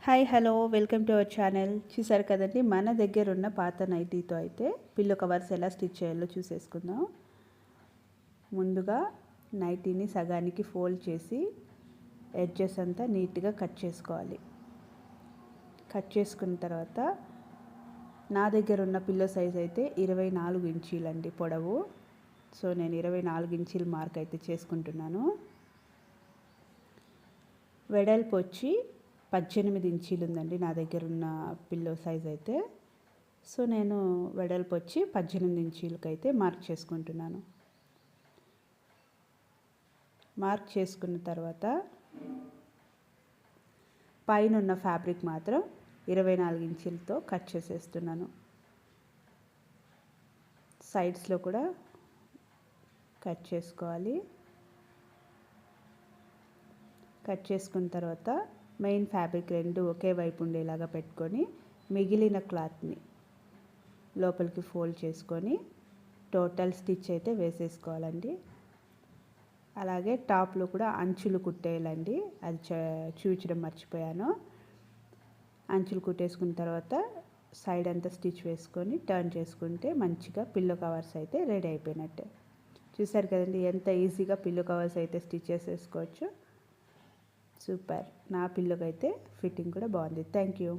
Hi hello welcome to our channel. చూసారు కదండి, మన దగ్గర ఉన్న పాత నైటీతో అయితే పిల్లో కవర్స్ ఎలా స్టిచ్ చేయాలో చూసేసుకుందాం. ముందుగా నైటీని సగానికి ఫోల్డ్ చేసి ఎడ్జెస్ అంతా నీట్గా కట్ చేసుకోవాలి. కట్ చేసుకున్న తర్వాత నా దగ్గర ఉన్న పిల్లో సైజ్ అయితే 24 ఇంచీలండి పొడవు. సో నేను 24 ఇంచీల మార్క్ అయితే చేసుకుంటున్నాను. వెడల్పు వచ్చి 18 ఇంచీలు ఉందండి నా దగ్గర ఉన్న పిల్లో సైజ్ అయితే. సో నేను వెడల్పు వచ్చి 18 ఇంచీలకి అయితే మార్క్ చేసుకుంటున్నాను. మార్క్ చేసుకున్న తర్వాత పైన ఉన్న ఫ్యాబ్రిక్ మాత్రం 24 ఇంచీలతో కట్ చేసేస్తున్నాను. సైడ్స్లో కూడా కట్ చేసుకోవాలి. కట్ చేసుకున్న తర్వాత మెయిన్ ఫ్యాబ్రిక్ రెండు ఒకే వైపు ఉండేలాగా పెట్టుకొని మిగిలిన క్లాత్ని లోపలికి ఫోల్డ్ చేసుకొని టోటల్ స్టిచ్ అయితే వేసేసుకోవాలండి. అలాగే టాప్లో కూడా అంచులు కుట్టేయాలండి, అది చూపించడం మర్చిపోయాను. అంచులు కుట్టేసుకున్న తర్వాత సైడ్ అంతా స్టిచ్ వేసుకొని టర్న్ చేసుకుంటే మంచిగా పిల్లో కవర్స్ అయితే రెడీ అయిపోయినట్టే. చూసారు కదండి, ఎంత ఈజీగా పిల్లో కవర్స్ అయితే స్టిచ్ చేసేసుకోవచ్చు. సూపర్. నా పిల్లోకి అయితే ఫిట్టింగ్ కూడా బాగుంది. Thank you.